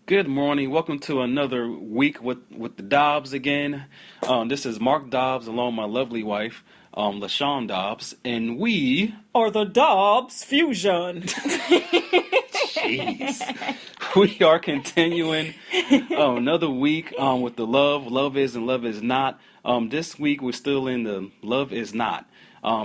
Good morning. Welcome to another week with the Dobbs again. This is Marc Dobbs along with my lovely wife, LaShawn Dobbs, and we Or the Dobbs Fusion. Jeez. We are continuing another week with the love is and love is not. This week we're still in the love is not.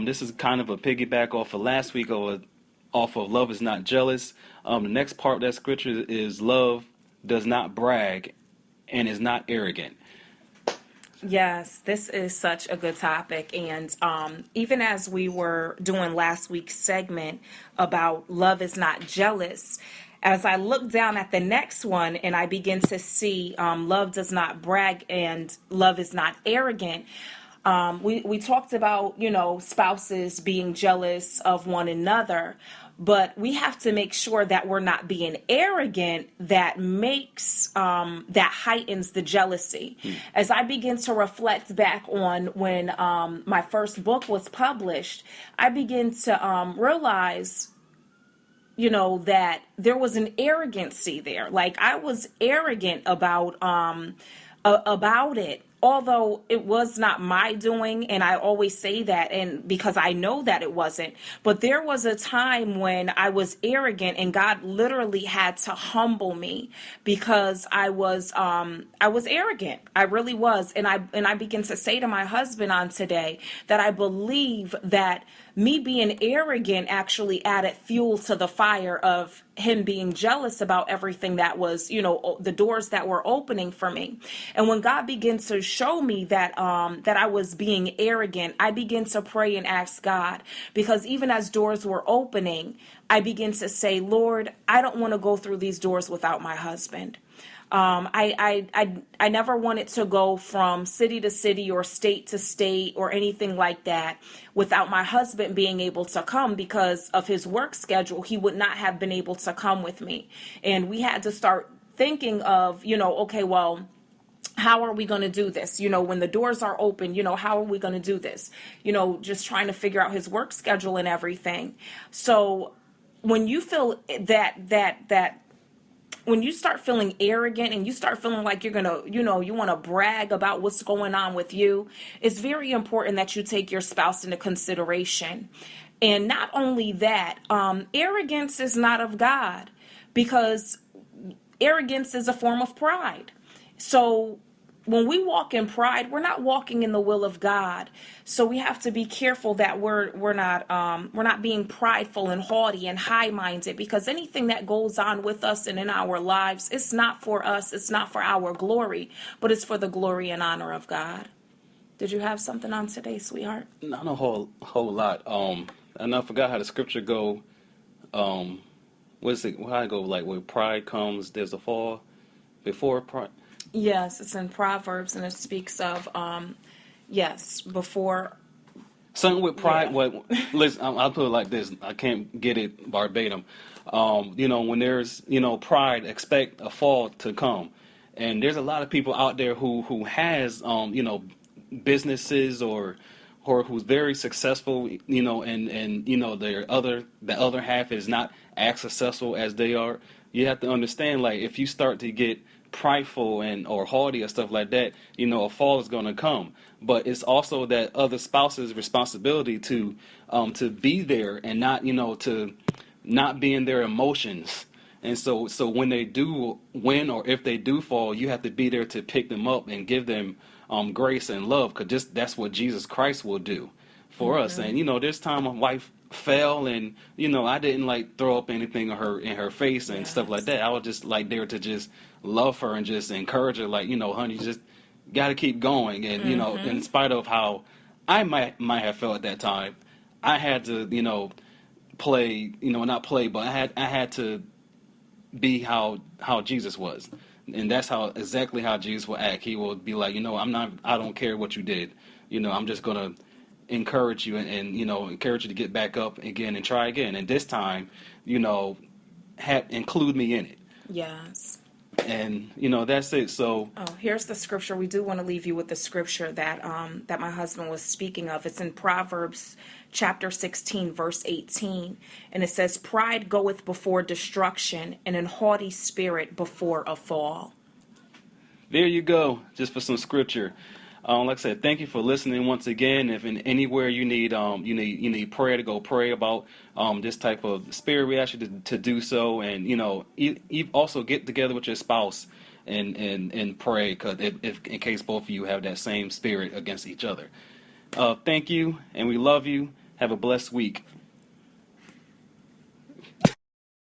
This is kind of a piggyback off of last week off of love is not jealous. The next part of that scripture is love does not brag and is not arrogant. Yes, this is such a good topic. And even as we were doing last week's segment about love is not jealous, as I look down at the next one and I begin to see love does not brag and love is not arrogant, we talked about, spouses being jealous of one another. But we have to make sure that we're not being arrogant. That that heightens the jealousy. As I begin to reflect back on when my first book was published, I begin to realize, that there was an arrogancy there. Like I was arrogant about it. Although it was not my doing, and I always say that, and because I know that it wasn't, but there was a time when I was arrogant, and God literally had to humble me because I was arrogant. I really was, and I began to say to my husband on today that I believe that me being arrogant actually added fuel to the fire of him being jealous about everything that was, the doors that were opening for me. And when God began to show me that that I was being arrogant, I began to pray and ask God, because even as doors were opening, I began to say, Lord, I don't want to go through these doors without my husband. I never wanted to go from city to city or state to state or anything like that without my husband being able to come because of his work schedule. He would not have been able to come with me. And we had to start thinking of, okay, well, how are we going to do this? When the doors are open, how are we going to do this? Just trying to figure out his work schedule and everything. So when you feel when you start feeling arrogant and you start feeling like you're going to, you want to brag about what's going on with you, it's very important that you take your spouse into consideration. And not only that, arrogance is not of God, because arrogance is a form of pride. So when we walk in pride, we're not walking in the will of God. So we have to be careful that we're not being prideful and haughty and high-minded, because anything that goes on with us and in our lives, it's not for us, it's not for our glory, but it's for the glory and honor of God. Did you have something on today, sweetheart? Not a whole lot. And I forgot how the scripture go. What's it? How it go? Like where pride comes, there's a fall before pride. Yes, it's in Proverbs, and it speaks of, before. Something with pride. Yeah. Listen, I'll put it like this. I can't get it verbatim. When there's, pride, expect a fall to come. And there's a lot of people out there who has, businesses or who's very successful, and the other half is not as successful as they are. You have to understand, like, if you start to get prideful or haughty or stuff like that, a fall is going to come. But it's also that other spouse's responsibility to be there and not, to not be in their emotions. And so when they do win, or if they do fall, you have to be there to pick them up and give them grace and love, because that's what Jesus Christ will do for us. And this time my wife fell, and I didn't throw up anything in her face and stuff like that. I was just there to just love her and just encourage her, honey, you just got to keep going. And in spite of how I might have felt at that time, I had to play, not play, but I had to be how Jesus was. And that's exactly how Jesus will act. He will be like, I don't care what you did. I'm just going to encourage you and encourage you to get back up again and try again. And this time, include me in it. Yes. And, that's it. So. Oh, here's the scripture. We do want to leave you with the scripture that my husband was speaking of. It's in Proverbs chapter 16, verse 18. And it says, "Pride goeth before destruction, and an haughty spirit before a fall." There you go, just for some scripture. Like I said, thank you for listening once again. If in anywhere you need prayer, to go pray about this type of spirit, we ask you to do so, and also get together with your spouse and pray, because if in case both of you have that same spirit against each other. Thank you, and we love you. Have a blessed week.